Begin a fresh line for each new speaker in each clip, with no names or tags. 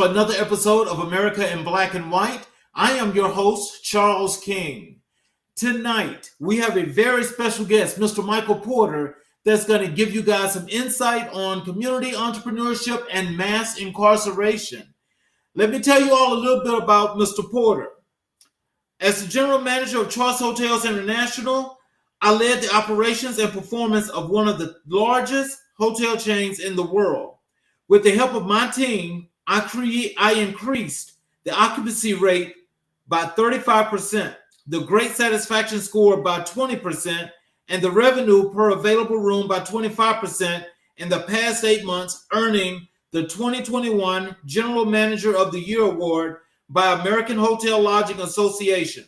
Another episode of America in Black and White. I am your host, Charles King. Tonight, we have a very special guest, Mr. Michael Porter, that's going to give you guys some insight on community entrepreneurship and mass incarceration. Let me tell you all a little bit about Mr. Porter. As the general manager of Choice Hotels International, I led the operations and performance of one of the largest hotel chains in the world. With the help of my team, I increased the occupancy rate by 35%, the great satisfaction score by 20%, and the revenue per available room by 25% in the past 8 months, earning the 2021 General Manager of the Year Award by American Hotel Lodging Association.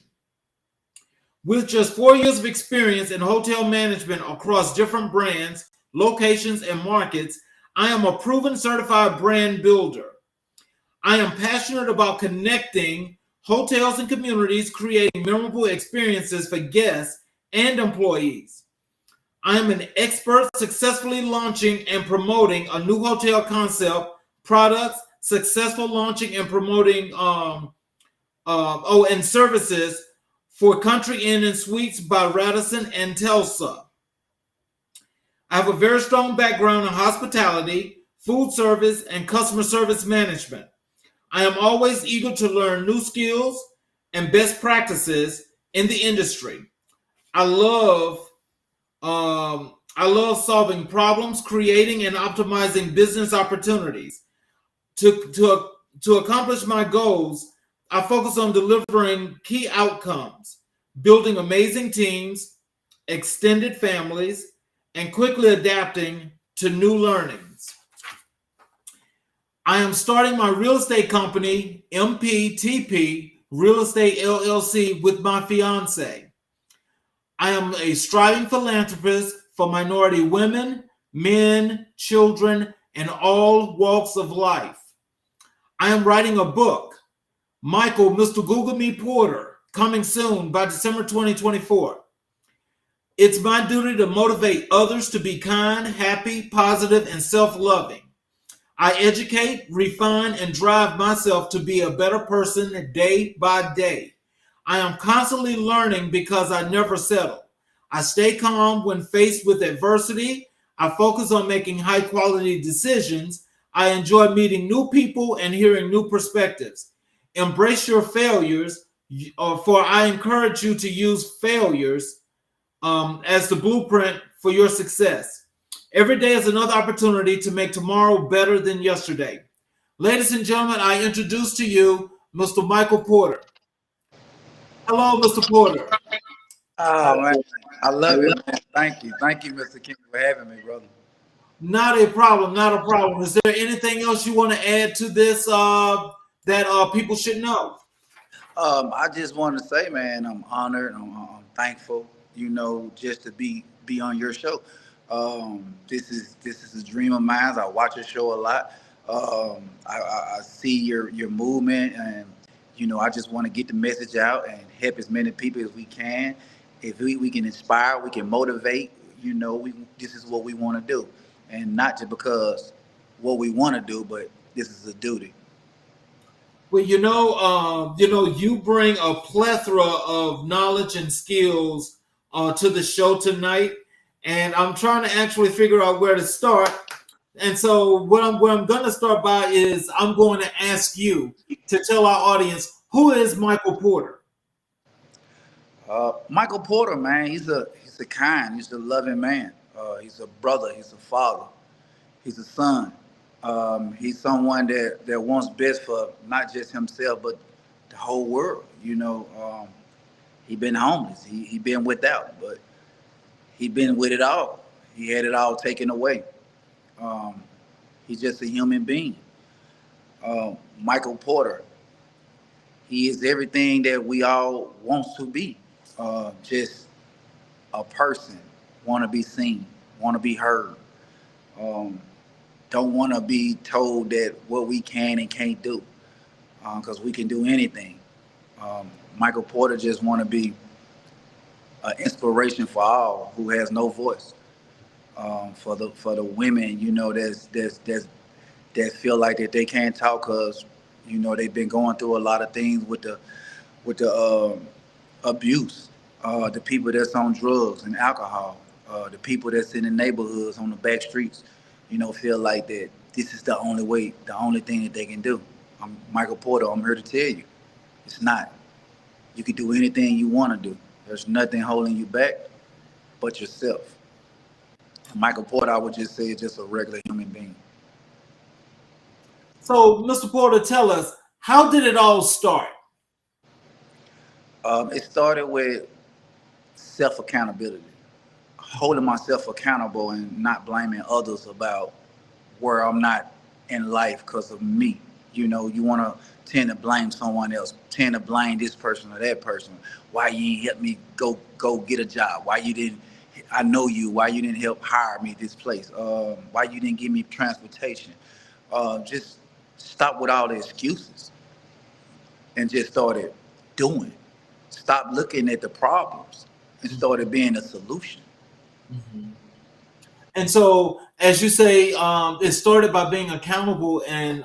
With just 4 years of experience in hotel management across different brands, locations, and markets, I am a proven certified brand builder. I am passionate about connecting hotels and communities, creating memorable experiences for guests and employees. I am an expert successfully launching and promoting a new hotel concept, products, successful launching and promoting and services for Country Inn and Suites by Radisson and Telsa. I have a very strong background in hospitality, food service, and customer service management. I am always eager to learn new skills and best practices in the industry. I love solving problems, creating and optimizing business opportunities. To accomplish my goals, I focus on delivering key outcomes, building amazing teams, extended families, and quickly adapting to new learnings. I am starting my real estate company, MPTP Real Estate LLC, with my fiance. I am a striving philanthropist for minority women, men, children, and all walks of life. I am writing a book, Michael, Mr. Google Me Porter, coming soon by December 2024. It's my duty to motivate others to be kind, happy, positive, and self-loving. I educate, refine, and drive myself to be a better person day by day. I am constantly learning because I never settle. I stay calm when faced with adversity. I focus on making high-quality decisions. I enjoy meeting new people and hearing new perspectives. Embrace your failures, for I encourage you to use failures as the blueprint for your success. Every day is another opportunity to make tomorrow better than yesterday. Ladies and gentlemen, I introduce to you Mr. Michael Porter. Hello, Mr. Porter.
Oh, man. I love it, man. Thank you. Thank you, Mr. King, for having me, brother.
Not a problem. Not a problem. Is there anything else you want to add to this that people should know?
I just want to say, man, I'm honored. I'm thankful, just to be on your show. This is a dream of mine. I watch your show a lot. I see your movement, and I just want to get the message out and help as many people as we can. If we can inspire, we can motivate. This is what we want to do, and not just because what we want to do, but this is a duty.
Well, you bring a plethora of knowledge and skills to the show tonight. And I'm trying to actually figure out where to start. And so what I'm going to start by is I'm going to ask you to tell our audience, who is Michael Porter?
Michael Porter, man, he's a kind, loving man. He's a brother, he's a father, he's a son. He's someone that wants best for not just himself, but the whole world. He been homeless, he been without, but he been with it all. He had it all taken away. He's just a human being. Michael Porter, he is everything that we all want to be. Just a person, want to be seen, want to be heard. Don't want to be told that what we can and can't do, because we can do anything. Michael Porter just want to be an inspiration for all who has no voice. For the women, that feel like that they can't talk because You know, they've been going through a lot of things with the abuse, the people that's on drugs and alcohol, the people that's in the neighborhoods on the back streets, you know, feel like that this is the only way, the only thing that they can do. I'm Michael Porter. I'm here to tell you, it's not. You can do anything you want to do. There's nothing holding you back but yourself. Michael Porter, I would just say, is just a regular human being.
So, Mr. Porter, tell us, how did it all start?
It started with self accountability, holding myself accountable and not blaming others about where I'm not in life because of me. You know, you want to tend to blame someone else, tend to blame this person or that person. Why you ain't help me go get a job? Why you didn't? I know you. Why you didn't help hire me this place? Why you didn't give me transportation? Just stop with all the excuses and just started doing. Stop looking at the problems and started being a solution.
Mhm. And so, as you say, it started by being accountable and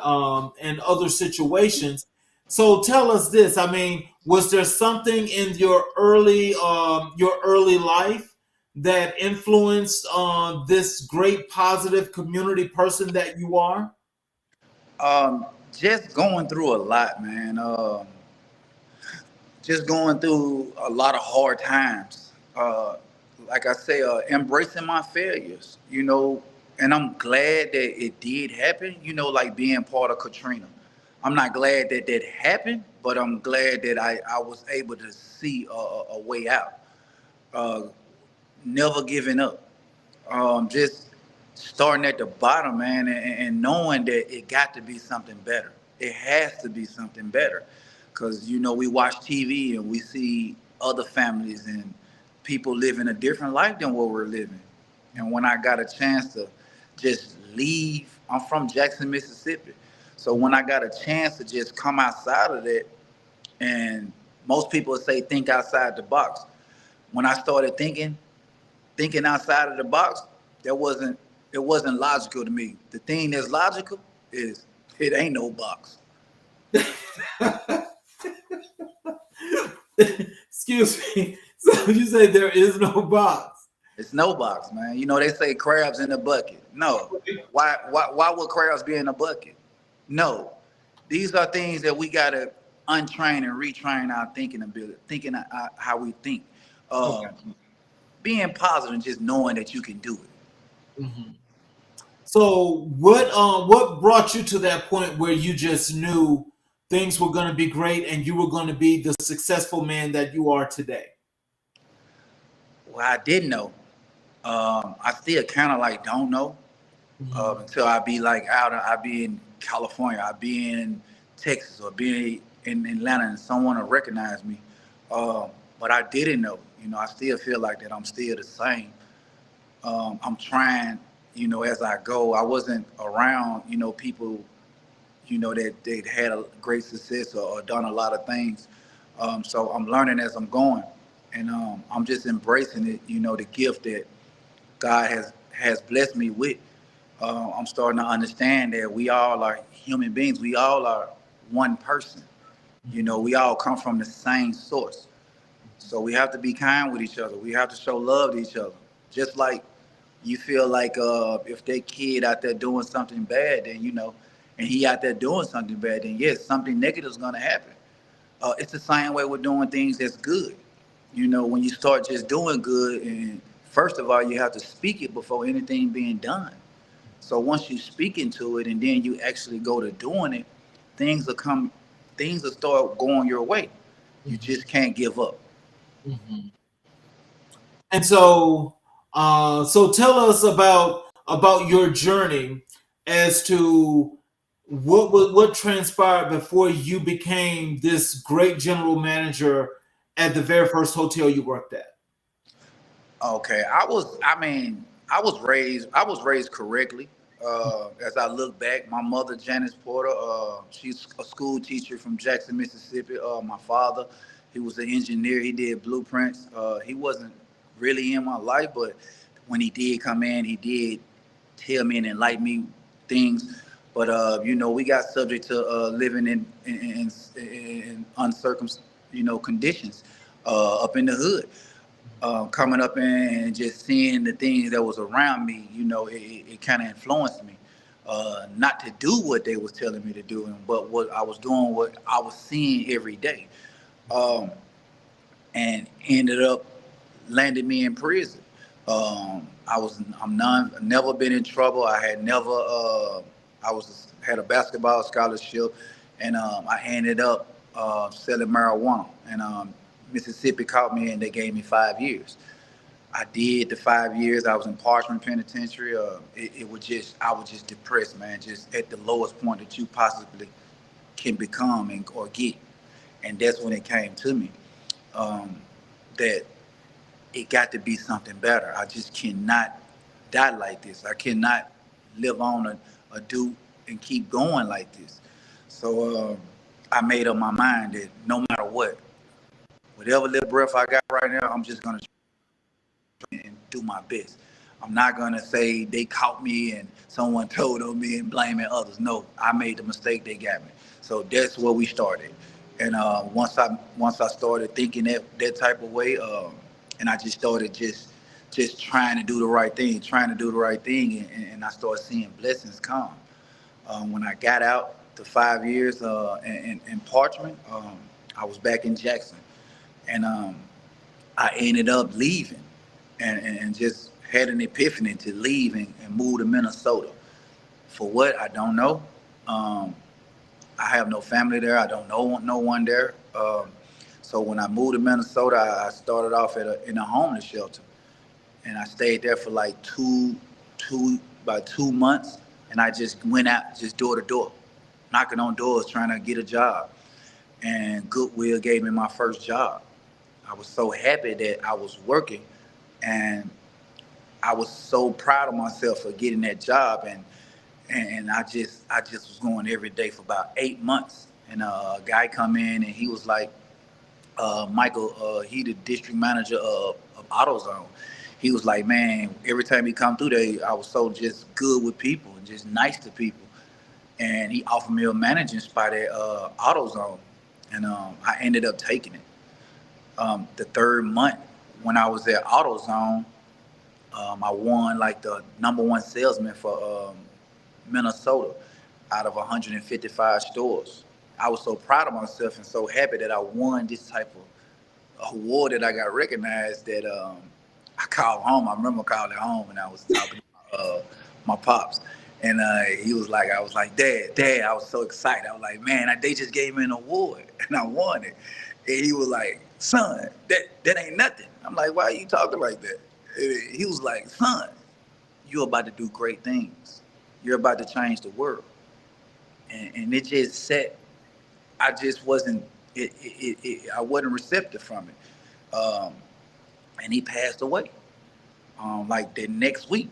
in other situations. So, tell us this. I mean, was there something in your early life that influenced this great positive community person that you are?
Just going through a lot, man. Just going through a lot of hard times. Like I say, embracing my failures, you know, and I'm glad that it did happen, you know, like being part of Katrina. I'm not glad that that happened, but I'm glad that I was able to see a way out. Uh, Never giving up. Just starting at the bottom, man, and knowing that it got to be something better. It has to be something better, because you know we watch TV and we see other families and people living a different life than what we're living. And when I got a chance to just leave, I'm from Jackson, Mississippi. So when I got a chance to just come outside of that, and most people say think outside the box. When I started thinking outside of the box, that wasn't it wasn't logical to me. The thing that's logical is it ain't no box.
Excuse me. So you say there is no box.
It's no box, man. You know they say crabs in the bucket. No, why would crabs be in a bucket? No, these are things that we gotta untrain and retrain our thinking ability, thinking how we think,
Okay.
uh, being positive and just knowing that you can do it.
Mhm. So what brought you to that point where you just knew things were going to be great and you were going to be the successful man that you are today?
Well, I didn't know. I still kind of like don't know
Mhm.
until I be like out. I be in California. I be in Texas or be in Atlanta, and someone will recognize me. But I didn't know. You know, I still feel like that. I'm still the same. I'm trying. You know, as I go. I wasn't around. You know, people. You know that they'd had a great success or done a lot of things. So I'm learning as I'm going, and I'm just embracing it. You know, the gift that God has blessed me with. I'm starting to understand that we all are human beings. We all are one person. You know, we all come from the same source. So we have to be kind with each other. We have to show love to each other. Just like you feel like if that kid out there doing something bad, then you know, and he out there doing something bad, then yes, something negative is gonna happen. It's the same way we're doing things that's good. You know, when you start just doing good, and first of all, you have to speak it before anything being done. So once you speak into it, and then you actually go to doing it, things will come, things will start going your way. You
Mhm.
just can't give up.
Mhm. And so, so tell us about your journey as to what transpired before you became this great general manager at the very first hotel you worked at.
Okay, I was raised correctly. As I look back, my mother, Janice Porter, she's a school teacher from Jackson, Mississippi. My father, he was an engineer. He did blueprints. He wasn't really in my life, but when he did come in, he did tell me and enlighten me things. But we got subject to living in uncircum, conditions up in the hood. Coming up in and just seeing the things that was around me, it kind of influenced me. Not to do what they was telling me to do, but what I was doing, what I was seeing every day, um, and ended up landed me in prison. Never been in trouble. I had never. Had a basketball scholarship, and I ended up selling marijuana. And Mississippi caught me, and they gave me 5 years. I did the 5 years. I was in Parchment Penitentiary. I was just depressed, man, just at the lowest point that you possibly can become or get. And that's when it came to me, that it got to be something better. I just cannot die like this. I cannot live on a do and keep going like this. So I made up my mind that no matter what, whatever little breath I got right now, I'm just gonna try and do my best. I'm not gonna say they caught me and someone told on me and blaming others. No, I made the mistake, they got me. So that's where we started. And once I started thinking that type of way, and I just started just trying to do the right thing, and I started seeing blessings come. When I got out the 5 years in Parchment, I was back in Jackson, and I ended up leaving, and just had an epiphany to leave and move to Minnesota. For what? I don't know. I have no family there. I don't know no one there. So when I moved to Minnesota, I started off in a homeless shelter, and I stayed there for like about 2 months, and I just went out just door to door, knocking on doors, trying to get a job. And Goodwill gave me my first job. I was so happy that I was working, and I was so proud of myself for getting that job. And I just was going every day for about 8 months. And a guy come in, and he was like, Michael, he the district manager of AutoZone. He was like, man, every time he come through there, I was so just good with people and just nice to people. And he offered me a managing spot at AutoZone, and I ended up taking it. The third month when I was at AutoZone, I won like the #1 salesman for Minnesota out of 155 stores. I was so proud of myself and so happy that I won this type of award, that I got recognized, that I called home. I remember calling home, and I was talking to my pops. And he was like, I was like, Dad, I was so excited. I was like, man, they just gave me an award and I won it. And he was like, son, that ain't nothing. I'm like, why are you talking like that? And he was like, son, you're about to do great things. You're about to change the world. And it just set, I just wasn't, I wasn't receptive from it. And he passed away like the next week.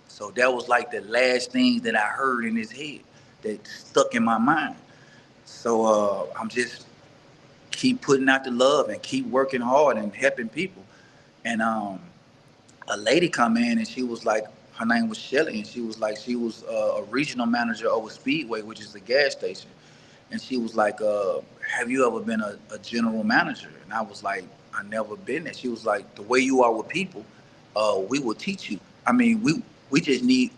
So that was like the last thing that I heard in his head that stuck in my mind. So I'm just keep putting out the love and keep working hard and helping people. And a lady come in, and she was like, her name was Shelly, and she was like, she was a regional manager over Speedway, which is a gas station. And she was like, have you ever been a general manager? And I was like, I never been there. She was like, the way you are with people, we will teach you. I mean, we just need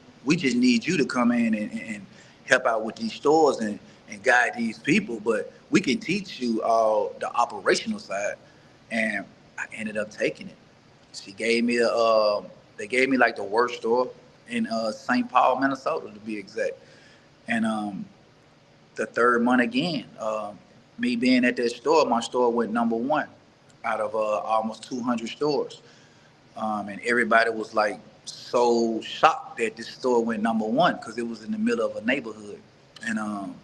you to come in and help out with these stores and guide these people, but we can teach you all the operational side. And I ended up taking it. She gave me they gave me like the worst store in St. Paul, Minnesota, to be exact. And the third month again, me being at that store, my store went #1 out of almost 200 stores. And everybody was like so shocked that this store went #1 because it was in the middle of a neighborhood. And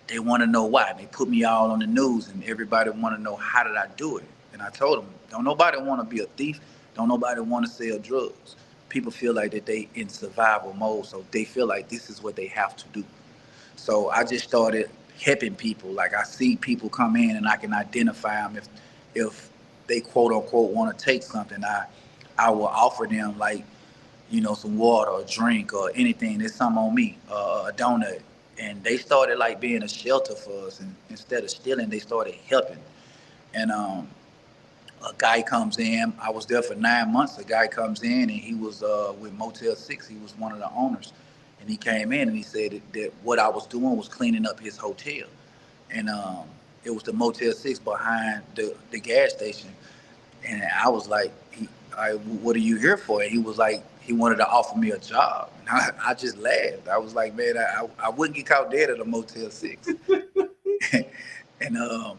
they want to know why. They put me all on the news, and everybody want to know, how did I do it? And I told them, don't nobody want to be a thief. Don't nobody want to sell drugs. People feel like that they in survival mode, so they feel like this is what they have to do. So I just started helping people. Like, I see people come in, and I can identify them if they quote unquote want to take something. I will offer them like some water or drink or anything. There's something on me, a donut. And they started like being a shelter for us. And instead of stealing, they started helping. And a guy comes in. I was there for 9 months. A guy comes in and he was with Motel 6. He was one of the owners. And he came in and he said that what I was doing was cleaning up his hotel. And it was the Motel 6 behind the gas station. And I was like, what are you here for? And he was like, he wanted to offer me a job. And I just laughed. I was like, man, I wouldn't get caught dead at a Motel 6. And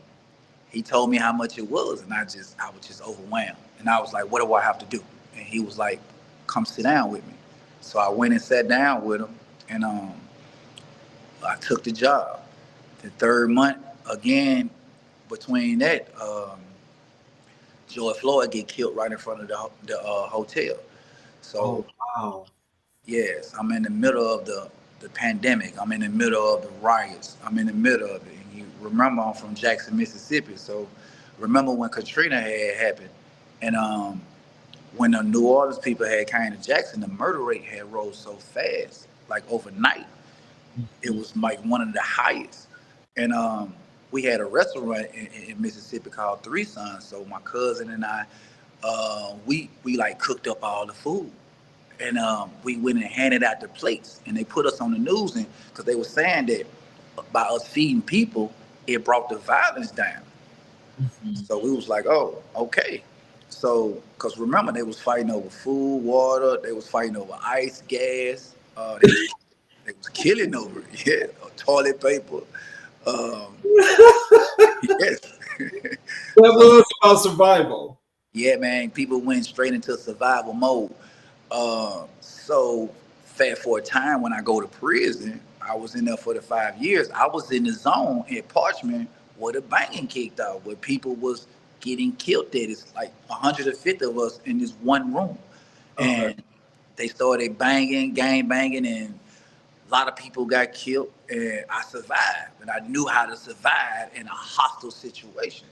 he told me how much it was, and I was just overwhelmed. And I was like, what do I have to do? And he was like, come sit down with me. So I went and sat down with him, and I took the job. The third month, again, between that, George Floyd get killed right in front of the hotel. So,
wow.
yes, I'm in the middle of the pandemic. I'm in the middle of the riots. I'm in the middle of it. And you remember, I'm from Jackson, Mississippi. So remember when Katrina had happened, and when the New Orleans people had came to Jackson, the murder rate had rose so fast, like overnight. It was like one of the highest. And we had a restaurant in Mississippi called Three Sons. So my cousin and I, we like cooked up all the food, and we went and handed out the plates, and they put us on the news, and because they were saying that by us feeding people, it brought the violence down. So we was like, oh, okay. So, because remember, they was fighting over food, water, they was fighting over ice, gas, they was killing over it, yeah, toilet paper. Yes.
That
So,
was about survival.
yeah, man, people went straight into survival mode. So fast forward time when I go to prison, I was in there for the 5 years. I was in the zone at Parchment where the banging kicked out, where people was getting killed. There, it's like 150 of us in this one room,
Okay.
and they started banging, gang banging, and a lot of people got killed. And I survived, and I knew how to survive in a hostile situation.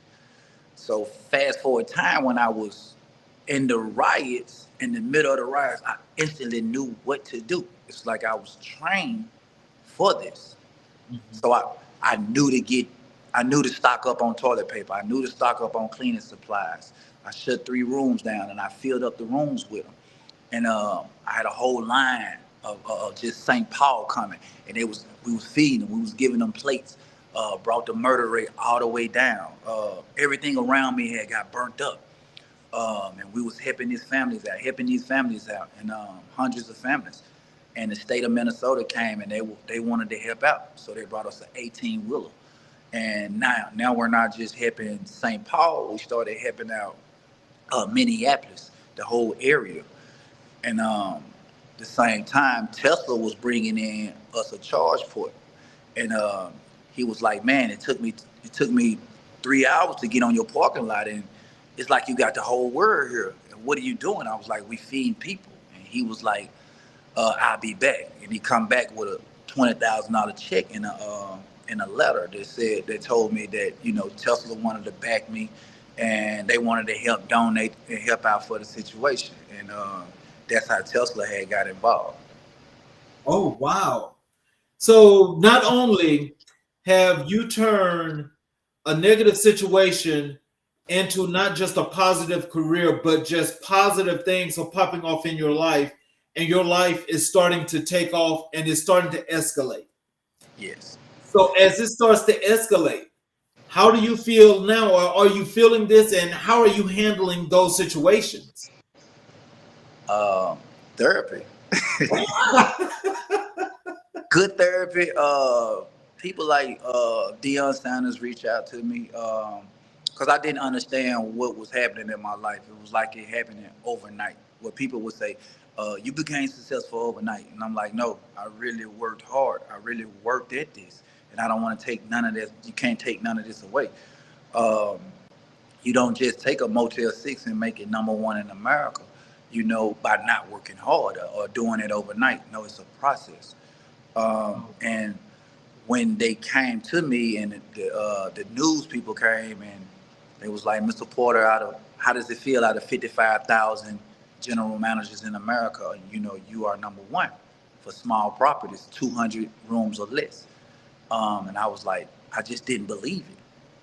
So fast forward time when I was in the riots, in the middle of the riots, I instantly knew what to do. It's like I was trained for this. So I knew I knew to stock up on toilet paper. I knew to stock up on cleaning supplies. I shut 3 rooms down and I filled up the rooms with them. And I had a whole line of just St. Paul coming, and we was feeding them, we was giving them plates. Brought the murder rate all the way down. Everything around me had got burnt up, and we was helping these families out, and hundreds of families. And the state of Minnesota came and they wanted to help out, so they brought us an 18-wheeler. And now we're not just helping St. Paul. We started helping out Minneapolis, the whole area. And the same time, Tesla was bringing in us a charge port, and he was like, "Man, it took me 3 hours to get on your parking lot, and it's like you got the whole world here. And what are you doing?" I was like, "We feeding people." And he was like, "I'll be back." And he come back with a $20,000 check in a letter that told me that Tesla wanted to back me, and they wanted to help donate and help out for the situation. And that's how Tesla had got involved.
Oh, wow. So not only have you turned a negative situation into not just a positive career, but just positive things are popping off in your life, and your life is starting to take off and is starting to escalate.
Yes.
So as it starts to escalate, how do you feel now? Or are you feeling this, and how are you handling those situations?
Therapy. Good therapy. People like Deion Sanders reach out to me because I didn't understand what was happening in my life. It was like it happening overnight. Where people would say, "You became successful overnight," and I'm like, "No, I really worked hard. I really worked at this, and I don't want to take none of this. You can't take none of this away. Um, you don't just take a Motel 6 and make it #1 in America, by not working hard or doing it overnight. No, it's a process." And when they came to me and the news people came and they was like, "Mr. Porter, how does it feel out of 55,000 general managers in America. You know, you are number one for small properties, 200 rooms or less. And I was like, I just didn't believe it.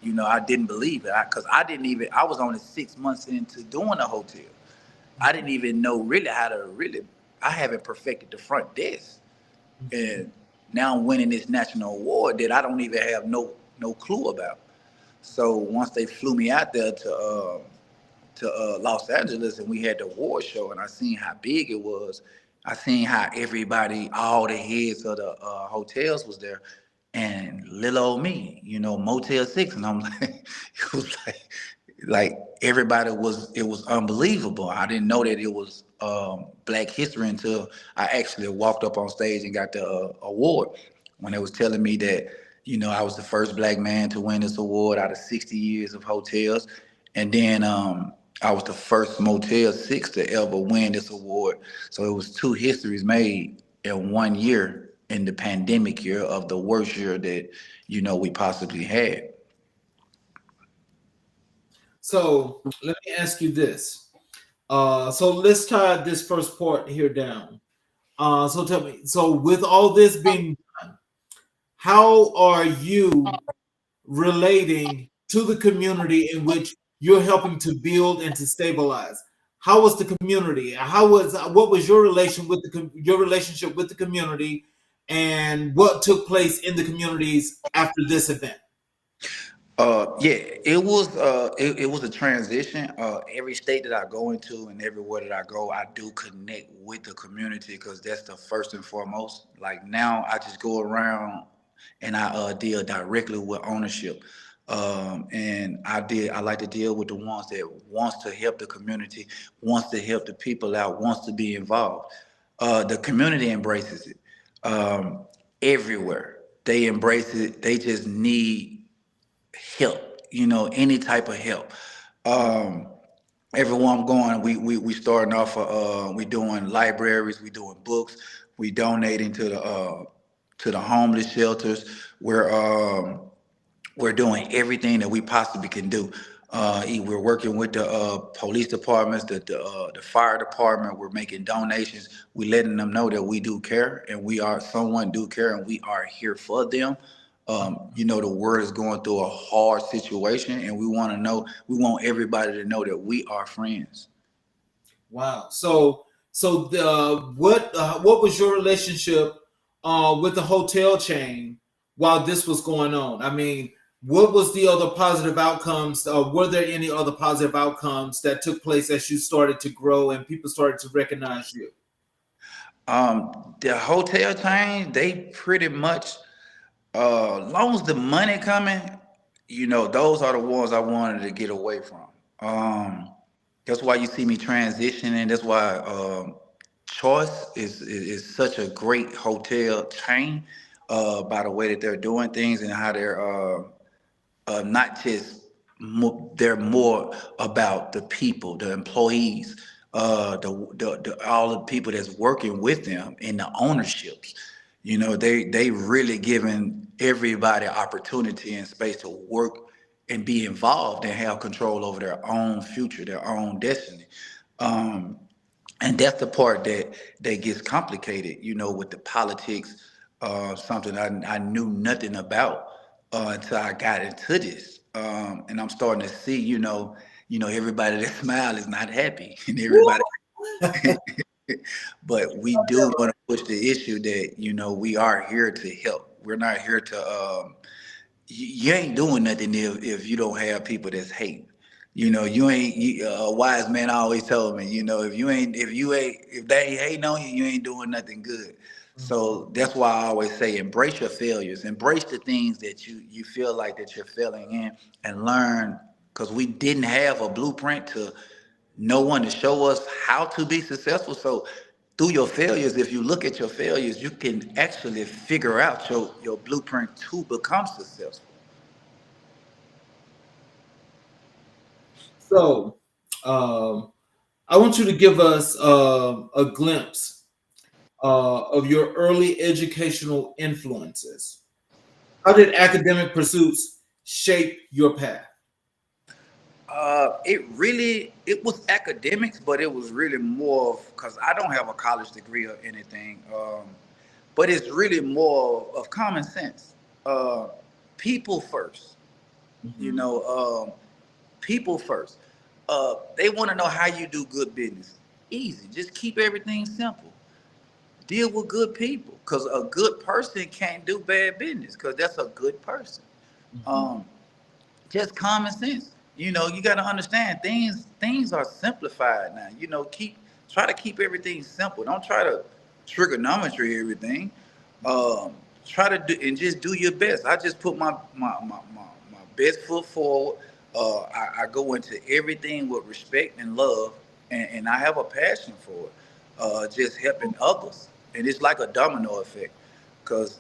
You know, I didn't believe it because I didn't even. I was only 6 months into doing a hotel. I didn't even know really how to really. I haven't perfected the front desk, and now I'm winning this national award that I don't even have no clue about. So once they flew me out there to Los Angeles and we had the award show and I seen how big it was, I seen how everybody, all the heads of the hotels was there, and little old me, you know, Motel 6, and I'm like, it was like everybody was, it was unbelievable. I didn't know that it was Black History until I actually walked up on stage and got the award. When they was telling me that, you know, I was the first Black man to win this award out of 60 years of hotels, and then I was the first Motel 6 to ever win this award. So it was two histories made in 1 year, in the pandemic year of the worst year that, you know, we possibly had.
So let me ask you this. So let's tie this first part here down. So tell me, so with all this being done, how are you relating to the community in which you're helping to build and to stabilize? How was the community? What was your relation with your relationship with the community, and what took place in the communities after this event?
Yeah, it was a transition. Every state that I go into and everywhere that I go, I do connect with the community because that's the first and foremost. Like now, I just go around and I deal directly with ownership. And I like to deal with the ones that wants to help the community, wants to help the people out, wants to be involved. The community embraces it everywhere. They embrace it. They just need help, you know, any type of help. Um, Everywhere I'm going, we starting off. We doing libraries, we doing books, we donating to the homeless shelters. We're doing everything that we possibly can do. We're working with the police departments, the fire department. We're making donations. We letting them know that we do care and we are someone do care and we are here for them. You know, the world is going through a hard situation, and we want to know. We want everybody to know that we are friends.
Wow. So what was your relationship with the hotel chain while this was going on? I mean, what was the other positive outcomes? Were there any other positive outcomes that took place as you started to grow and people started to recognize you?
The hotel chain, they pretty much, long as the money coming, you know, those are the ones I wanted to get away from. That's why you see me transitioning. That's why Choice is such a great hotel chain by the way that they're doing things and how they're not just they're more about the people, the employees, the all the people that's working with them and the ownerships. You know, they really giving everybody opportunity and space to work and be involved and have control over their own future, their own destiny. Um, and that's the part that gets complicated, you know, with the politics. Something I knew nothing about until I got into this, and I'm starting to see, everybody that smile is not happy, and everybody. But we do want to push the issue that we are here to help. We're not here to. You ain't doing nothing if you don't have people that's hating. You ain't. A wise man always told me, if they ain't hating on you, you ain't doing nothing good. So that's why I always say, embrace your failures, embrace the things that you feel like that you're failing in, and learn. Because we didn't have a blueprint to no one to show us how to be successful. So through your failures, if you look at your failures, you can actually figure out your blueprint to become successful.
So, I want you to give us a glimpse of your early educational influences. How did academic pursuits shape your path?
It was academics, but it was really more of because I don't have a college degree or anything. But it's really more of common sense. Uh, People first, you
Mhm.
know. People first. They want to know how you do good business. Easy. Just keep everything simple. Deal with good people, because a good person can't do bad business, because that's a good person.
Mhm.
Um, just common sense. You got to understand things are simplified now. Try to keep everything simple. Don't try to trigonometry everything. Um, Try to do and just do your best. I just put my best foot forward. I go into everything with respect and love, and I have a passion for it. Just helping others, and it's like a domino effect, because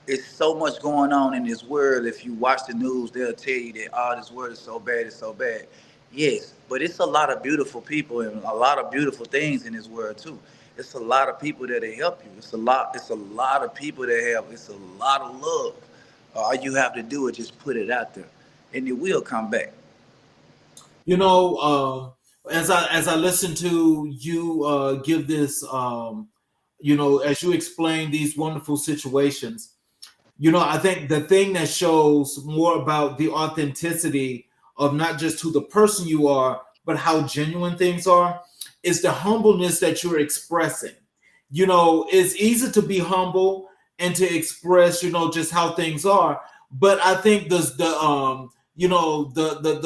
it's so much going on in this world. If you watch the news, they'll tell you that, oh, this world is so bad, it's so bad. Yes, but it's a lot of beautiful people and a lot of beautiful things in this world too. It's a lot of people that help you. It's a lot of people that help. It's a lot of love. All you have to do is just put it out there, and it will come back.
You know, as I listen to you give this, as you explain these wonderful situations, I think the thing that shows more about the authenticity of not just who the person you are, but how genuine things are, is the humbleness that you're expressing. It's easy to be humble and to express, just how things are. But I think the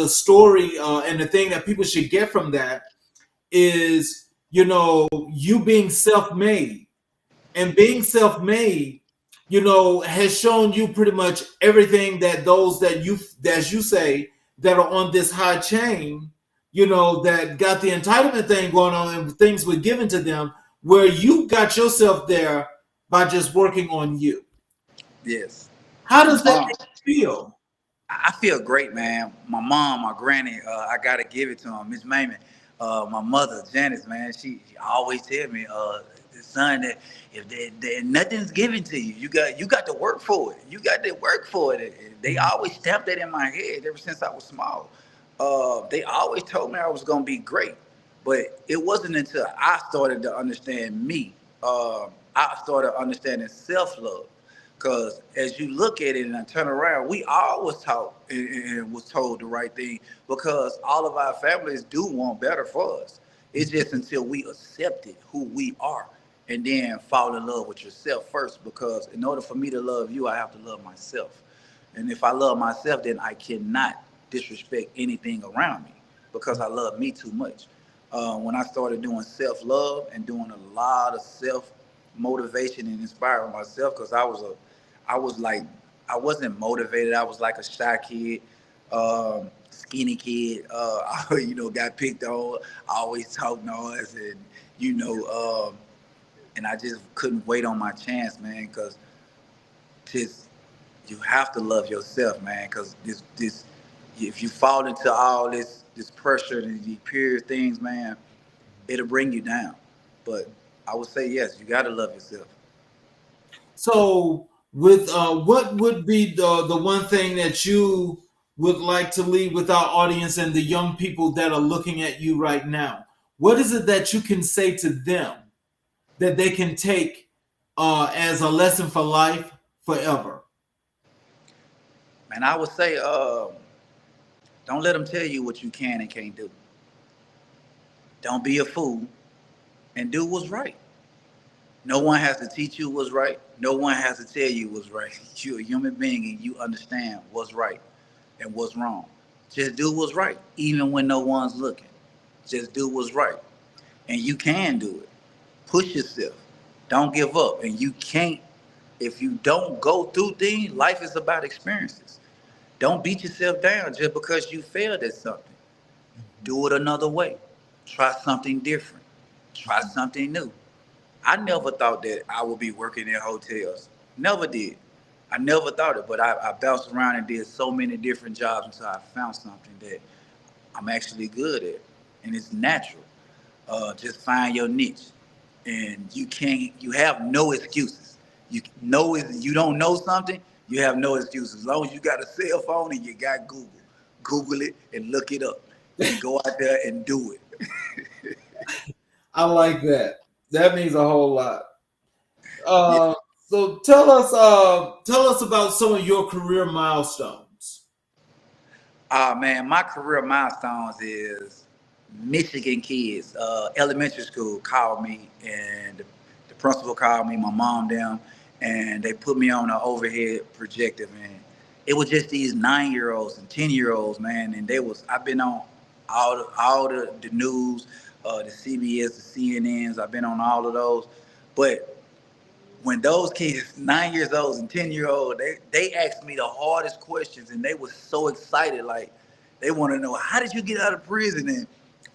story and the thing that people should get from that is, you being self-made, and being self-made, has shown you pretty much everything that those that you, as you say, that are on this high chain, that got the entitlement thing going on and things were given to them, where you got yourself there by just working on you.
Yes.
How does that
Um,
make you feel?
I feel great, man. My mom, my granny, I gotta give it to him, Miss Mamie. My mother, Janice, man, she always tell me, son, that if nothing's given to you, you got to work for it. You got to work for it. And they always stamped that in my head ever since I was small. They always told me I was gonna be great, but it wasn't until I started to understand me. I started understanding self love. Because as you look at it and I turn around, we all was taught and was told the right thing, because all of our families do want better for us. It's just until we accepted who we are and then fall in love with yourself first. Because in order for me to love you, I have to love myself. And if I love myself, then I cannot disrespect anything around me, because I love me too much. When I started doing self love and doing a lot of self motivation and inspiring myself, because I was like, I wasn't motivated. I was like a shy kid, skinny kid. Got picked on. I always talk noise, and you know, and I just couldn't wait on my chance, man. Because just you have to love yourself, man. Because this, if you fall into all this pressure and these peer things, man, it'll bring you down. But I would say yes, you got to love yourself.
So, with what would be the one thing that you would like to leave with our audience and the young people that are looking at you right now? What is it that you can say to them that they can take as a lesson for life forever?
And I would say, don't let them tell you what you can and can't do. Don't be a fool and do what's right. No one has to teach you what's right. No one has to tell you what's right. You're a human being and you understand what's right and what's wrong. Just do what's right, even when no one's looking. Just do what's right. And you can do it. Push yourself. Don't give up. And you can't, if you don't go through things, life is about experiences. Don't beat yourself down just because you failed at something. Do it another way. Try something different. Try something new. I never thought that I would be working in hotels. Never did. I never thought it, but I bounced around and did so many different jobs until I found something that I'm actually good at, and it's natural. Just find your niche, and you can't. You have no excuses. You know if you don't know something, you have no excuses. As long as you got a cell phone and you got Google, Google it and look it up. and go out there and do it.
I like that. That means a whole lot.
Yeah.
Uh, so tell us about some of your career milestones.
Man, my career milestones is Michigan kids. Elementary school called me, and the principal called me, my mom down, and they put me on an overhead projector, man. It was just these 9 year olds and 10 year olds, man, and I've been on all the news, the CBS, the CNNs. I've been on all of those, but when those kids, 9 years old and 10 year old, they asked me the hardest questions, and they were so excited. Like, they want to know, how did you get out of prison, and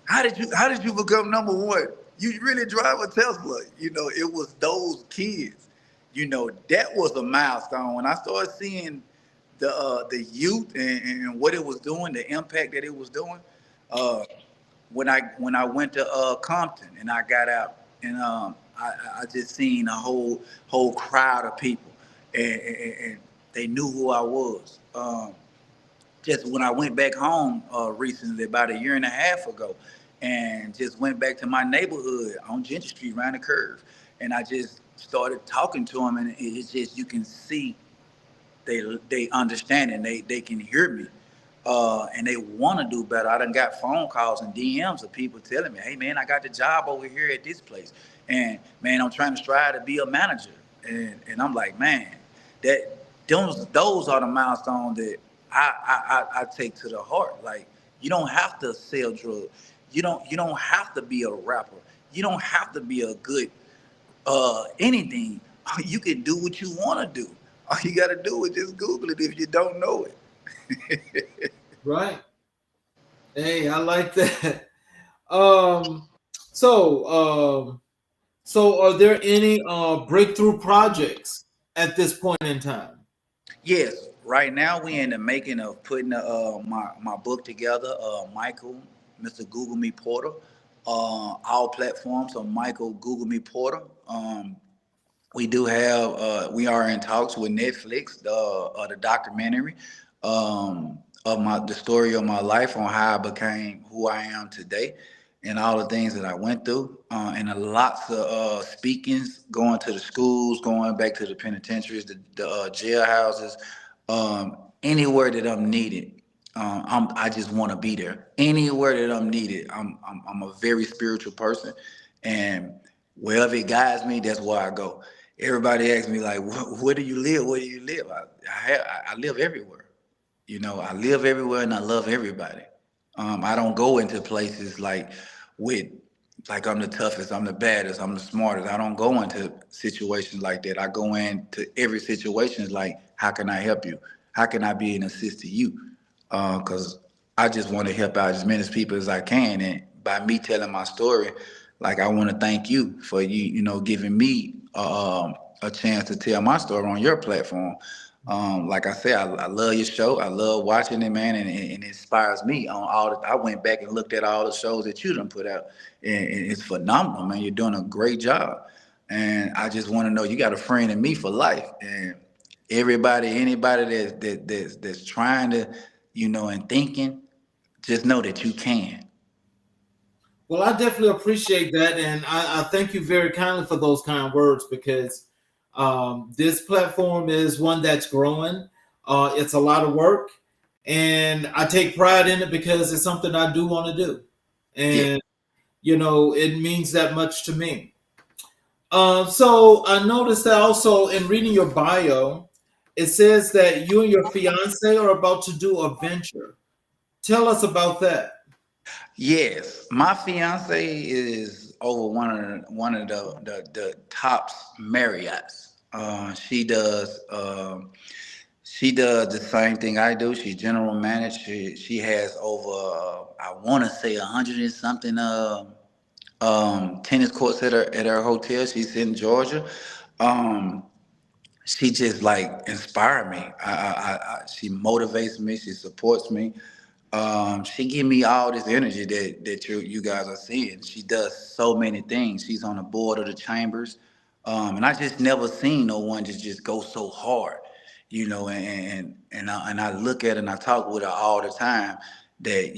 how did you become number one? You really drive a Tesla? It was those kids. That was a milestone when I started seeing the youth, and what it was doing, the impact that it was doing. Uh, when I went to Compton and I got out, and I just seen a whole crowd of people, and they knew who I was. Just when I went back home recently, about a year and a half ago, and just went back to my neighborhood on Gentry Street, around the curve, and I just started talking to them, and it's just, you can see they understand, and they can hear me, and they want to do better. I done got phone calls and DMs of people telling me, "Hey man, I got the job over here at this place, and man, I'm trying to strive to be a manager." And I'm like, man, that those are the milestones that I take to the heart. Like, you don't have to sell drugs. You don't have to be a rapper. You don't have to be a good anything. You can do what you want to do. All you got to do is just Google it if you don't know it.
Right. Hey, I like that. Um, so, so are there any breakthrough projects at this point in time?
Yes, right now we in the making of putting my book together. Michael, Mr. Google Me Porter, all platforms. So Michael Google Me Porter. We do have we are in talks with Netflix, the documentary, of the story of my life, on how I became who I am today, and all the things that I went through, and lots of speakings, going to the schools, going back to the penitentiaries, the jailhouses, anywhere that I'm needed. I just want to be there. Anywhere that I'm needed. I'm a very spiritual person, and wherever it guides me, that's where I go. Everybody asks me, like, where do you live? Where do you live? I live everywhere. I live everywhere, and I love everybody. I don't go into places with like I'm the toughest, I'm the baddest, I'm the smartest. I don't go into situations like that. I go into every situation like, how can I help you? How can I be an assist to you? Because I just want to help out as many people as I can. And by me telling my story, like, I want to thank you for giving me a chance to tell my story on your platform. Like I said, I love your show. I love watching it, man, and it inspires me on all the. I went back and looked at all the shows that you done put out, and it's phenomenal, man. You're doing a great job, and I just want to know, you got a friend in me for life. And anybody that's trying to, and thinking, just know that you can.
Well, I definitely appreciate that, and I thank you very kindly for those kind words because this platform is one that's growing. It's a lot of work, and I take pride in it because it's something I do want to do,
Yeah.
and it means that much to me. So I noticed that also in reading your bio, it says that you and your fiance are about to do a venture. Tell us about that.
Yes, my fiance is over one of the tops Marriotts. She does the same thing I do. She's general manager. She has over I want to say 100 and something tennis courts at her hotel. She's in Georgia. Um, she just like inspired me. She motivates me. She supports me. She give me all this energy that you guys are seeing. She does so many things. She's on the board of the chambers, and I just never seen no one just go so hard, and I look at her and I talk with her all the time that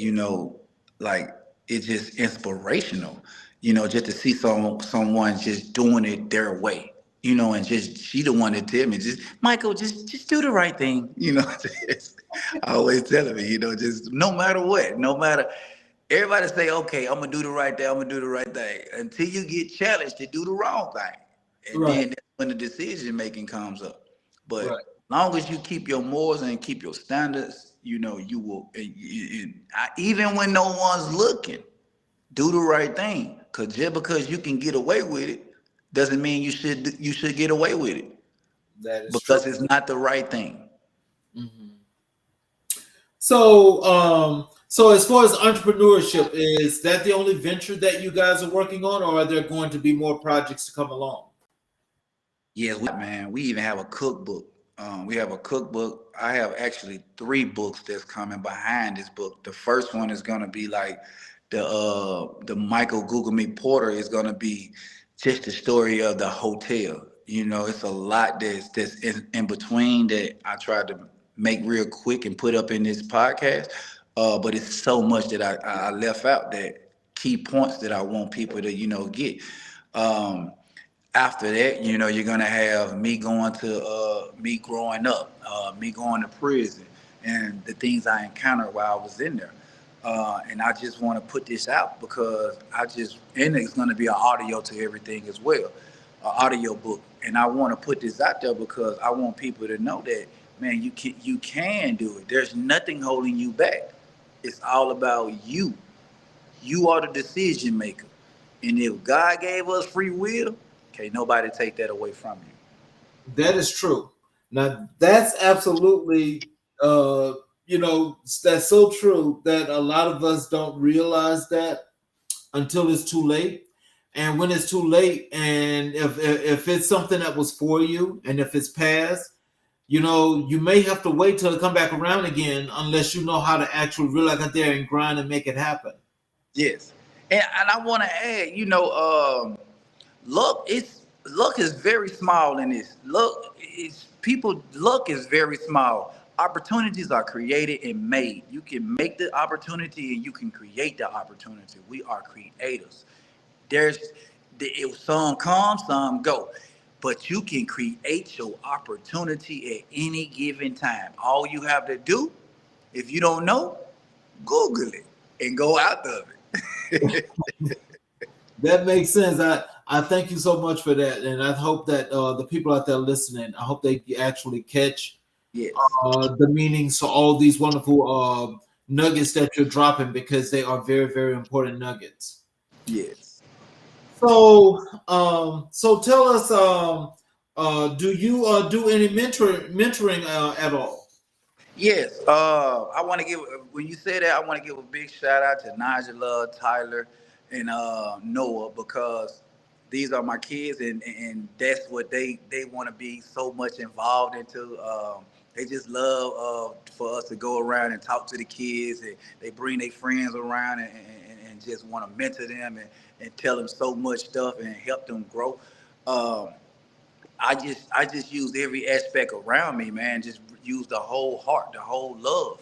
like it's just inspirational, just to see someone just doing it their way, and just she the one that tell me, just Michael, just do the right thing, just, I always telling me, just no matter what, no matter everybody say, okay, I'm gonna do the right thing, I'm gonna do the right thing until you get challenged to do the wrong thing. And
Right,
then that's when the decision making comes up.
right.
But long as you keep your morals and keep your standards, you will. Even when no one's looking, do the right thing. Cause just because you can get away with it, doesn't mean you should get away with it
That is true.
because it's not the right thing.
Mhm. So as far as entrepreneurship, is that the only venture that you guys are working on, or are there going to be more projects to come along?
Yes, man. We even have a cookbook. We have a cookbook. I have actually three books that's coming behind this book. The first one is gonna be like the Michael Google Me Porter is gonna be just the story of the hotel. It's a lot that's in between that I tried to make real quick and put up in this podcast. But it's so much that I left out, that key points that I want people to get. Um, After that, you're gonna have me going to me growing up, me going to prison, and the things I encountered while I was in there. And I just want to put this out because and it's gonna be an audio to everything as well, an audio book. And I want to put this out there because I want people to know that, man, you can do it. There's nothing holding you back. It's all about you. You are the decision maker. And if God gave us free will, can't nobody take that away from you.
That is true. Now that's absolutely that's so true that a lot of us don't realize that until it's too late. And when it's too late, and if it's something that was for you, and if it's past, you may have to wait till it come back around again, unless you know how to actually really get there and grind and make it happen.
Yes. And I want to add, luck is very small in this. Luck is very small. Opportunities are created and made. You can make the opportunity and you can create the opportunity. We are creators. There's some come, some go. But you can create your opportunity at any given time. All you have to do, if you don't know, Google it and go out of it.
That makes sense. I thank you so much for that, and I hope that the people out there listening, I hope they actually catch
Yes.
the meanings to all these wonderful nuggets that you're dropping, because they are very, very important nuggets.
Yes.
So tell us, do you do any mentoring at all?
Yes. I want to give, when you say that, I want to give a big shout out to Nigella, Tyler, and Noah, because these are my kids, and that's what they want to be so much involved into. They just love for us to go around and talk to the kids, and they bring their friends around and just want to mentor them and tell them so much stuff and help them grow. Um, I just use every aspect around me, man. Just use the whole heart, the whole love.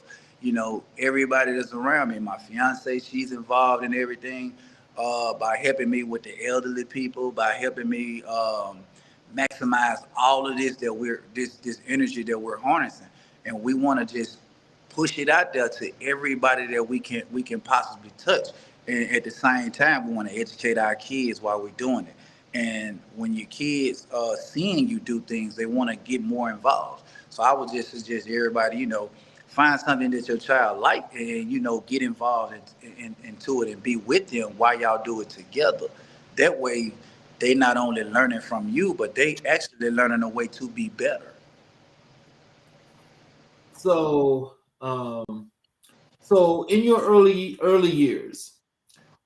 Everybody that's around me. My fiance, she's involved in everything, by helping me with the elderly people, by helping me maximize all of this energy that we're harnessing, and we want to just push it out there to everybody that we can possibly touch. And at the same time, we want to educate our kids while we're doing it. And when your kids seeing you do things, they want to get more involved. So I would just suggest everybody, find something that your child like, and get involved into it and be with them while y'all do it together. That way, they not only learning from you, but they actually learning a way to be better.
So, so in your early years,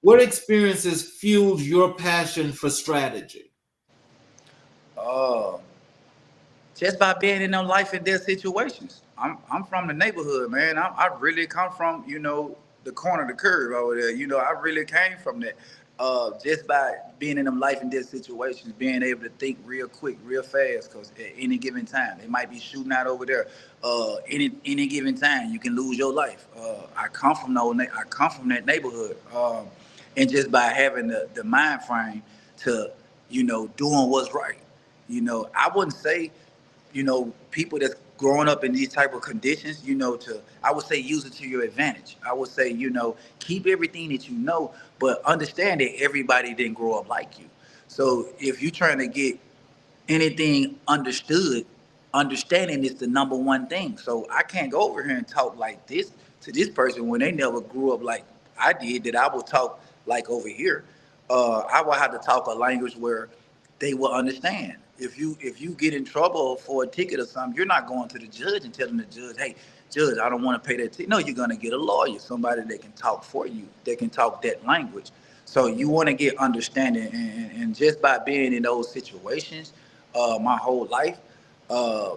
what experiences fueled your passion for strategy?
Uh, just by being in them life and death situations. I'm from the neighborhood, man. I really come from the corner of the curve over there. I really came from that. just by being in them life and death situations, being able to think real quick, real fast, because at any given time they might be shooting out over there. Any given time you can lose your life. I come from that neighborhood, and just by having the mind frame to, doing what's right. I wouldn't say, people that's growing up in these type of conditions, I would say use it to your advantage. I would say, keep everything that you know, but understand that everybody didn't grow up like you. So if you're trying to get anything understood, understanding is the number one thing. So I can't go over here and talk like this to this person when they never grew up like I did, that I will talk like over here. I will have to talk a language where they will understand. If you get in trouble for a ticket or something, you're not going to the judge and telling the judge, "Hey, judge, I don't want to pay that ticket." No, you're gonna get a lawyer, somebody that can talk for you, that can talk that language. So you want to get understanding, and just by being in those situations, my whole life, uh,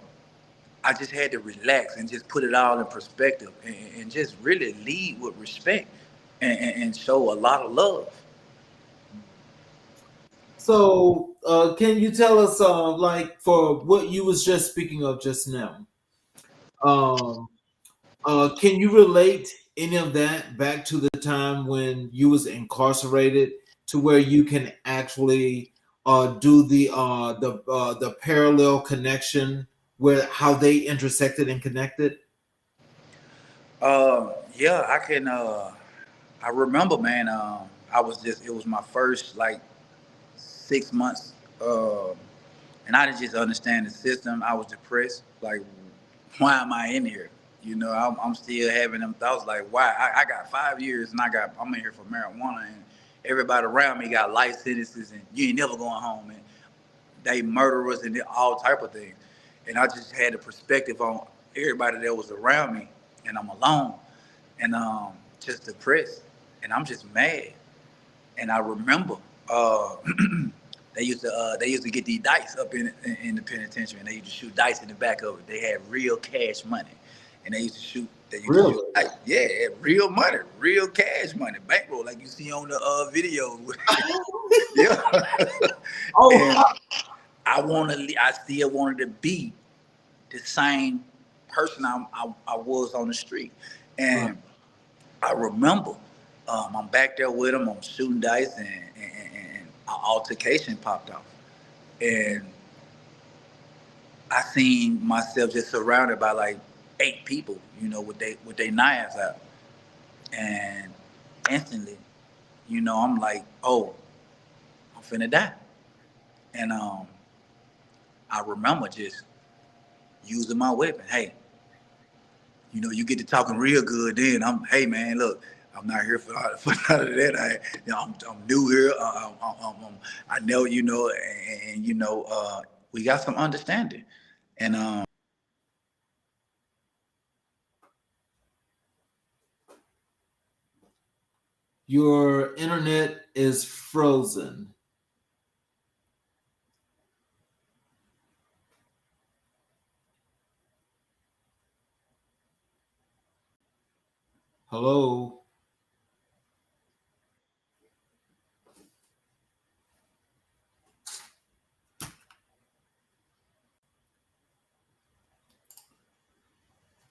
I just had to relax and just put it all in perspective, and just really lead with respect, and show a lot of love.
So, can you tell us, like, for what you was just speaking of just now? Um, can you relate any of that back to the time when you was incarcerated, to where you can actually do the parallel connection, where how they intersected and connected?
Yeah, I can. I remember, man. It was my first like 6 months, and I didn't just understand the system. I was depressed. Like, why am I in here? I'm still having them thoughts like, why? I got 5 years and I'm in here for marijuana, and everybody around me got life sentences, and you ain't never going home, and they murderers and all type of things. And I just had a perspective on everybody that was around me, and I'm alone, and just depressed, and I'm just mad. And I remember, they used to get these dice up in the penitentiary, and they used to shoot dice in the back of it. They had real cash money, and They used to
Really?
shoot dice. Yeah, real money, real cash money, bankroll, like you see on the video. Yeah. And
Oh,
I still wanted to be the same person I was on the street.
right.
And I remember, I'm back there with him. I'm shooting dice, and an altercation popped off, and I seen myself just surrounded by like 8 people, with their knives out, and instantly, I'm like, oh, I'm finna die, and I remember just using my weapon. Hey, you get to talking real good. Then hey man, look, I'm not here for, for none of that. I'm new here. I know, we got some understanding, and
Your internet is frozen. Hello.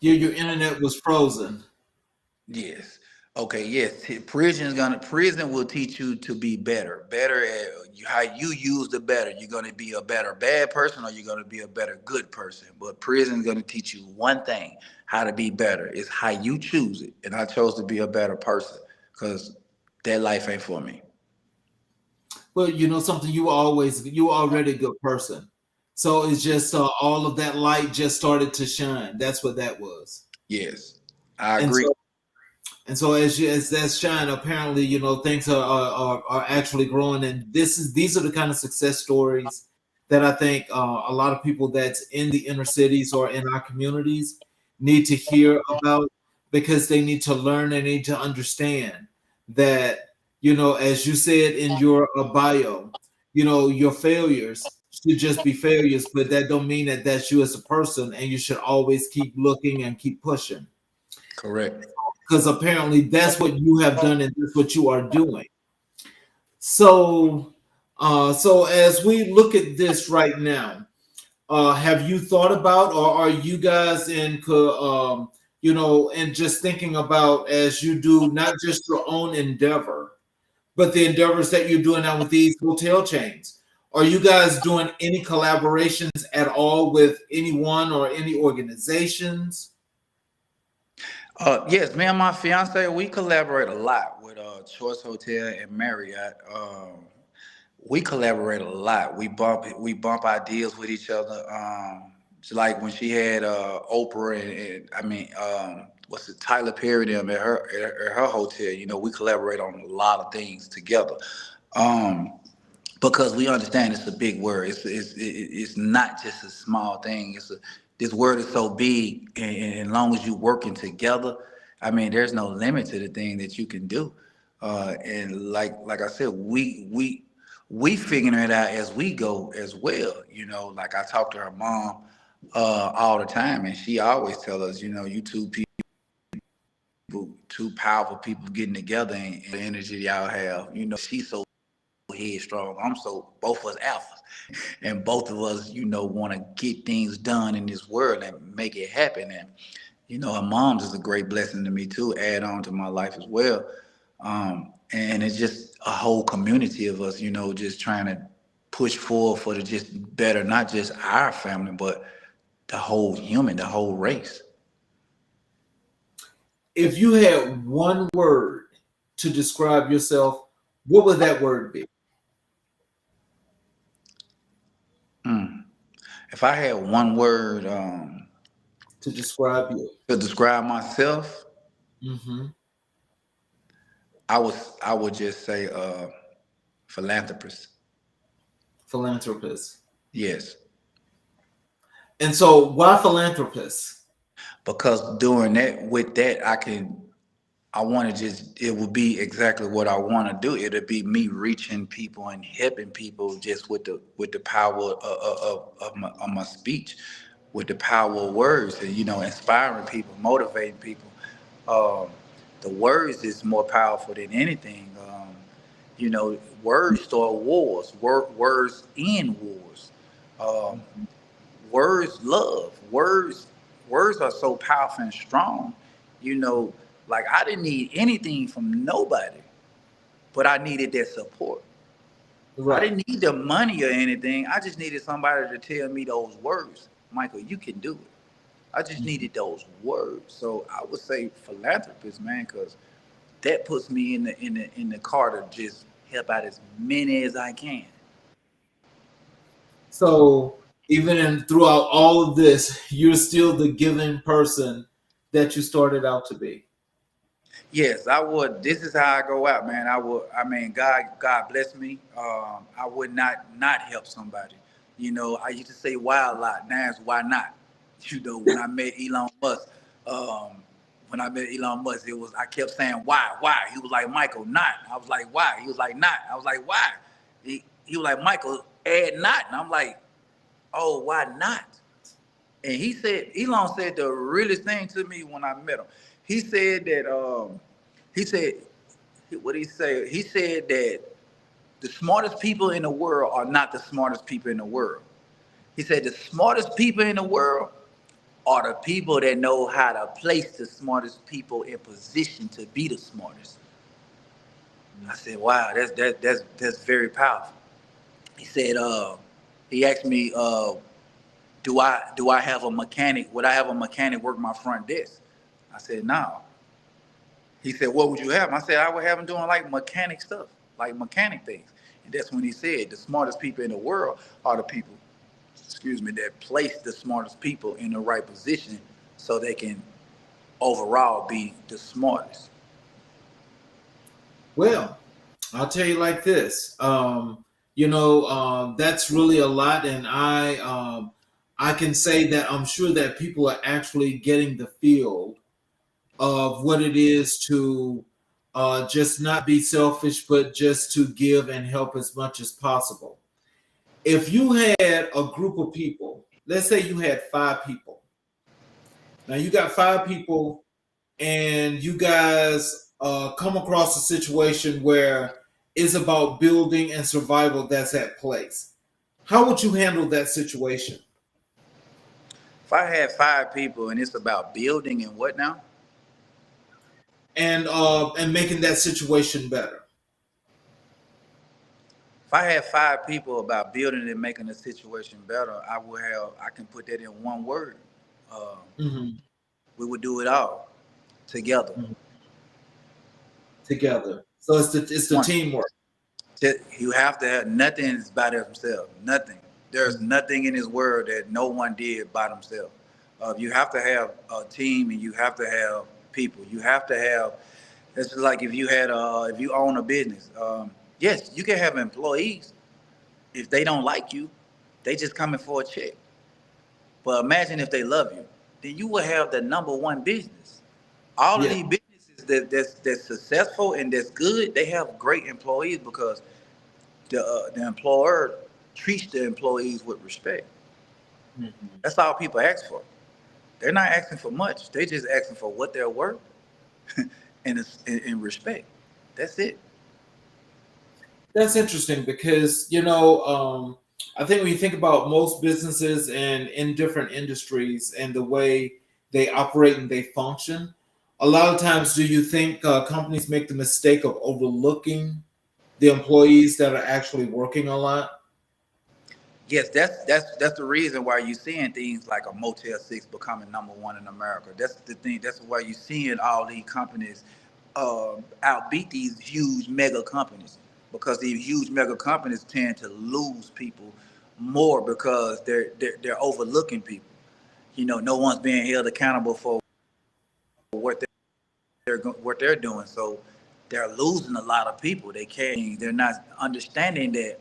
Your internet was frozen.
yes. Okay, yes. Prison will teach you to be better. Better at how you use the better. You're gonna be a better bad person, or you're gonna be a better good person. But prison's gonna teach you one thing: how to be better. It's how you choose it. And I chose to be a better person because that life ain't for me.
Well, you know something, you were already a good person. So it's just all of that light just started to shine. That's what that was.
Yes, I
And
agree.
so as that shine, apparently, things are actually growing. And these are the kind of success stories that I think a lot of people that's in the inner cities or in our communities need to hear about, because they need to learn, they need to understand that, as you said in your bio, your failures should just be failures, but that don't mean that that's you as a person, and you should always keep looking and keep pushing,
Correct.
because apparently that's what you have done and that's what you are doing. So, so as we look at this right now, have you thought about, or are you guys and just thinking about as you do not just your own endeavor, but the endeavors that you're doing now with these hotel chains? Are you guys doing any collaborations at all with anyone or any organizations?
Yes, me and my fiance, we collaborate a lot with Choice Hotel and Marriott. We collaborate a lot. We bump ideas with each other. Just like when she had Oprah and I mean, what's it, Tyler Perry them at her hotel. You know, we collaborate on a lot of things together. Um, because we understand it's a big word. It's not just a small thing. This word is so big, and as long as you working together, I mean, there's no limit to the thing that you can do. And like I said, we figuring it out as we go as well. You know, like I talk to her mom all the time, and she always tell us, you know, you two people, two powerful people getting together, and the energy y'all have. You know, she's so headstrong. I'm so both of us alphas, and both of us, you know, want to get things done in this world and make it happen. And you know, her mom's is a great blessing to me too. Add on to my life as well. And it's just a whole community of us, you know, just trying to push forward for the just better, not just our family, but the whole human, the whole race.
If you had one word to describe yourself, what would that word be
Mm. If I had one word
to describe you?
to describe myself,
Hmm.
I would just say philanthropist.
Philanthropist.
Yes,
And so, why philanthropist?
because doing that with that, I want to just it would be exactly what I want to do. It'll be me reaching people and helping people just with the power of my speech, with the power of words, and you know, inspiring people, motivating people. Um, the words is more powerful than anything. You know, words start wars. Words end wars. Um, Words love. Words are so powerful and strong. You know, like I didn't need anything from nobody, but I needed their support. I
Right.
didn't need the money or anything. I just needed somebody to tell me those words. Michael, you can do it. I just needed those words. So I would say philanthropist, man, because that puts me in the car to just help out as many as I can.
So, even throughout all of this, you're still the giving person that you started out to be.
Yes, I would. This is how I go out, man. I would. I mean, God bless me. I would not help somebody. You know, I used to say why a lot. Now it's why not. You know, um, when I met Elon Musk, it was I kept saying why. He was like Michael, not. I was like why. He was like not. I was like why. He was like Michael, add not, and I'm like, oh, why not? And Elon said the realest thing to me when I met him. He said that he said what he said. He said that the smartest people in the world are not the smartest people in the world. He said the smartest people in the world are the people that know how to place the smartest people in position to be the smartest. I said, wow, that's very powerful. He said, he asked me, do I have a mechanic? Would I have a mechanic work my front desk? I said, no. He said, what would you have? I said, I would have him doing like mechanic stuff, like mechanic things. And that's when he said, the smartest people in the world are the people, excuse me, that place the smartest people in the right position so they can overall be the smartest.
Well, I'll tell you like this. That's really a lot, and I can say that I'm sure that people are actually getting the feel of what it is to just not be selfish, but just to give and help as much as possible. If you had a group of people, let's say you had five people. Now you got five people, and you guys come across a situation where is about building and survival that's at place. How would you handle that situation?
If I had 5 people and it's about building and what now?
And making that situation better.
If I had 5 people about building and making the situation better, I can put that in one word. Uh,
Hmm.
we would do it all together.
Together. So it's the
One.
teamwork.
You have to have nothing is by themselves. Nothing. There's nothing in this world that no one did by themselves. You have to have a team and you have to have people. You have to have. It's like if you own a business. Yes, you can have employees. If they don't like you, they just coming for a check. But imagine if they love you, then you will have the number one business. All of
Yeah,
these businesses that's successful and that's good, they have great employees because the employer treats the employees with respect.
hmm,
That's all people ask for. They're not asking for much. They just asking for what they're worth and respect. That's it.
that's interesting because I think when you think about most businesses and in different industries and the way they operate and they function, a lot of times, do you think companies make the mistake of overlooking the employees that are actually working a lot?
Yes, that's the reason why you're seeing things like a Motel 6 becoming number one in America. That's the thing. That's why you're seeing all these companies outbeat these huge mega companies because these huge mega companies tend to lose people more because they're overlooking people. No one's being held accountable for what what they're doing. So they're losing a lot of people. They're not understanding that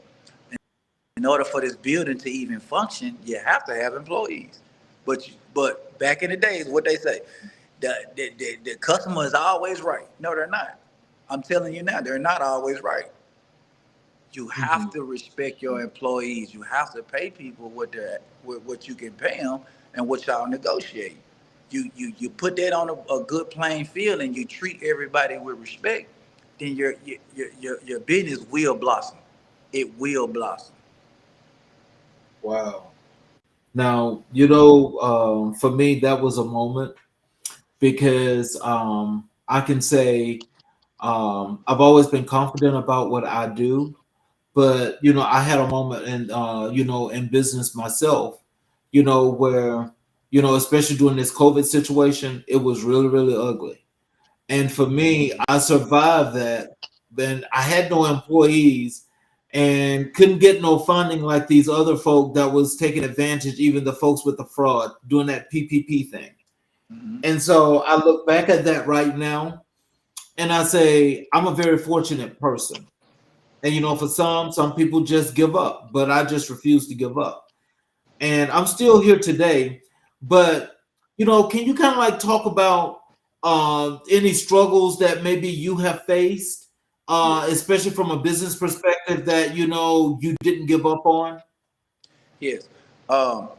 in order for this building to even function, you have to have employees. But back in the days, what they say, the customer is always right. No, they're not. I'm telling you now, they're not always right. You have
Hmm.
to respect your employees. You have to pay people what you can pay them and what y'all negotiate. You put that on a good playing field and you treat everybody with respect. Then your business will blossom. It will blossom.
Wow. Now, for me, that was a moment because I can say I've always been confident about what I do, but I had a moment in business myself, where especially during this COVID situation, it was really really ugly. And for me, I survived that. Then I had no employees and couldn't get no funding like these other folk that was taking advantage, even the folks with the fraud doing that PPP thing.
Mhm.
And so I look back at that right now and I say, I'm a very fortunate person. And for some people just give up, but I just refuse to give up. And I'm still here today. But can you kind of like talk about any struggles that maybe you have faced,
Yes.
especially from a business perspective that you didn't give up on?
Yes. Um,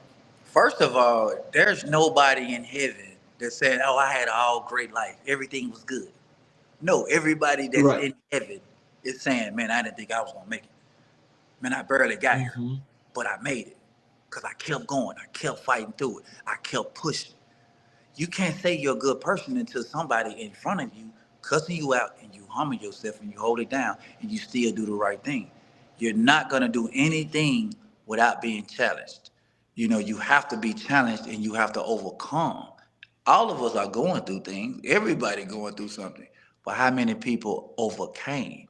First of all, there's nobody in heaven that said, "Oh, I had an all great life. Everything was good." No, everybody that's
Right.
in heaven is saying, "Man, I didn't think I was gonna make it. Man, I barely got here,
Hmm.
but I made it because I kept going. I kept fighting through it. I kept pushing." You can't say you're a good person until somebody in front of you cussing you out and you humble yourself and you hold it down and you still do the right thing. You're not gonna do anything without being challenged. You have to be challenged and you have to overcome. All of us are going through things. Everybody going through something. But how many people overcame?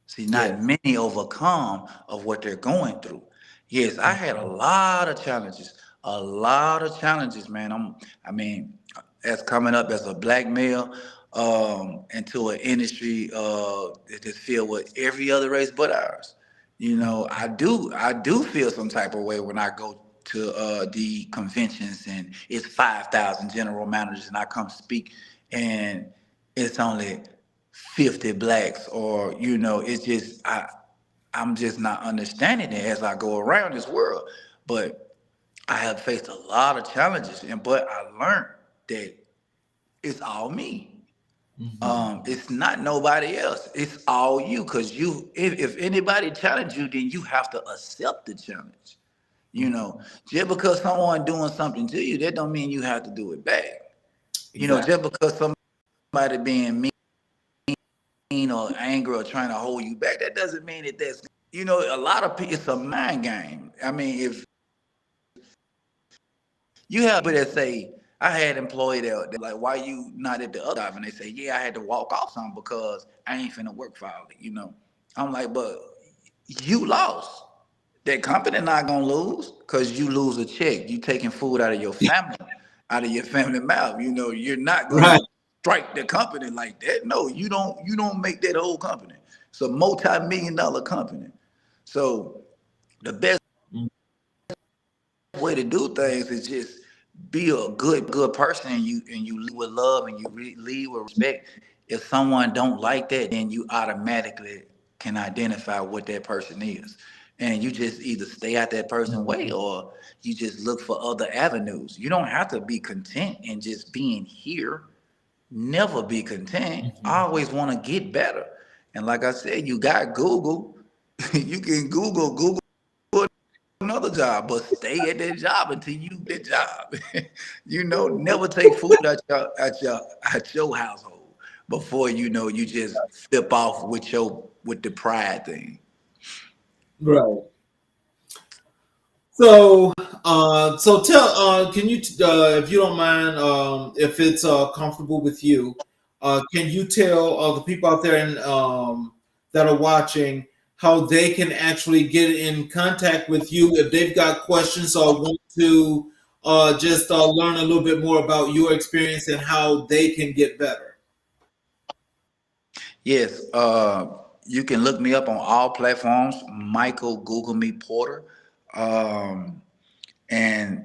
See, not
Yeah.
many overcome of what they're going through. Yes, I had
Mhm.
a lot of challenges, man. I mean, as coming up as a black male into an industry that is filled with every other race but ours. I do feel some type of way when I go to the conventions and it's 5,000 general managers and I come speak and it's only 50 blacks or it's just I'm just not understanding it as I go around this world. But I have faced a lot of challenges but I learned that it's all me. It's not nobody else. It's all you. Cause if anybody challenge you, then you have to accept the challenge. You know, just because someone doing something to you, that don't mean you have to do it back. You know,
Exactly.
just because somebody being mean or angry or trying to hold you back, that doesn't mean that's a lot of people. It's a mind game. I mean, if you have people that say, I had employee that like, why you not at the other job? And they say, yeah, I had to walk off some because I ain't finna work for all it. I'm like, but you lost. That company not gonna lose because you lose a check. You taking food out of your family mouth. You're not
Right.
gonna strike the company like that. No, you don't make that whole company. It's a multi-million-dollar company. So the best way to do things is just be a good person, and you lead with love, and you lead with respect. If someone don't like that, then you automatically can identify what that person is, and you just either stay out that person's way, or you just look for other avenues. You don't have to be content in just being here. Never be content. I always want to get better. And like I said, you got Google. You can Google another job, but stay at that job until you get that job. Never take food at your household before you just flip off with the pride thing.
Right. So, so tell, can you, if you don't mind, if it's comfortable with you, can you tell the people out there that are watching how they can actually get in contact with you if they've got questions or want to just learn a little bit more about your experience and how they can get better?
Yes, you can look me up on all platforms. Michael Google Me Porter. Um, and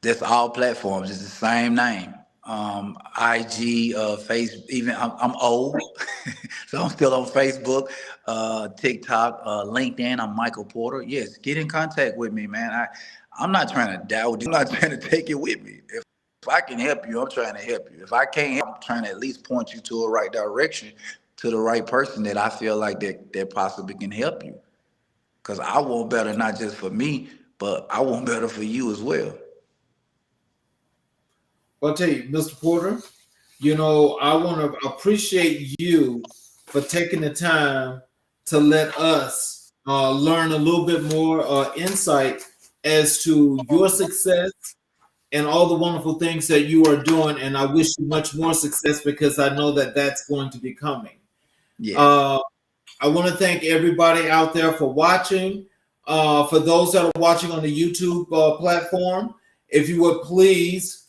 that's all platforms. It's the same name. IG, face. Even I'm old, so I'm still on Facebook, TikTok, LinkedIn. I'm Michael Porter. Yes, get in contact with me, man. I'm not trying to doubt you. I'm not trying to take it with me. If I can help you, I'm trying to help you. If I can't help, I'm trying to at least point you to a right direction, to the right person that I feel like that possibly can help you. Because I want better not just for me, but I want better for you as well.
I'll tell you, Mr. Porter, I want to appreciate you for taking the time to let us learn a little bit more insight as to your success and all the wonderful things that you are doing. And I wish you much more success because I know that that's going to be coming.
Yes.
Uh, I want to thank everybody out there for watching. For those that are watching on the YouTube platform, if you would please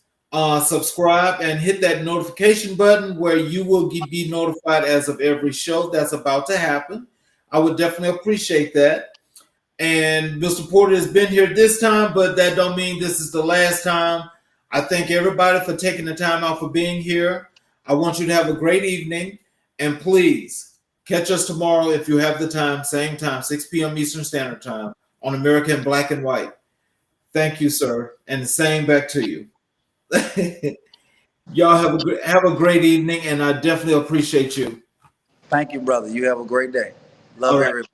subscribe and hit that notification button where you will be notified as of every show that's about to happen. I would definitely appreciate that. And Mr. Porter has been here this time, but that don't mean this is the last time. I thank everybody for taking the time out for being here. I want you to have a great evening. And please catch us tomorrow if you have the time, same time, 6 p.m. Eastern Standard Time on American Black and White. Thank you, sir. And the same back to you. Y'all have a great evening, and I definitely appreciate you.
Thank you, brother. You have a great day.
All
Love
right.
everybody.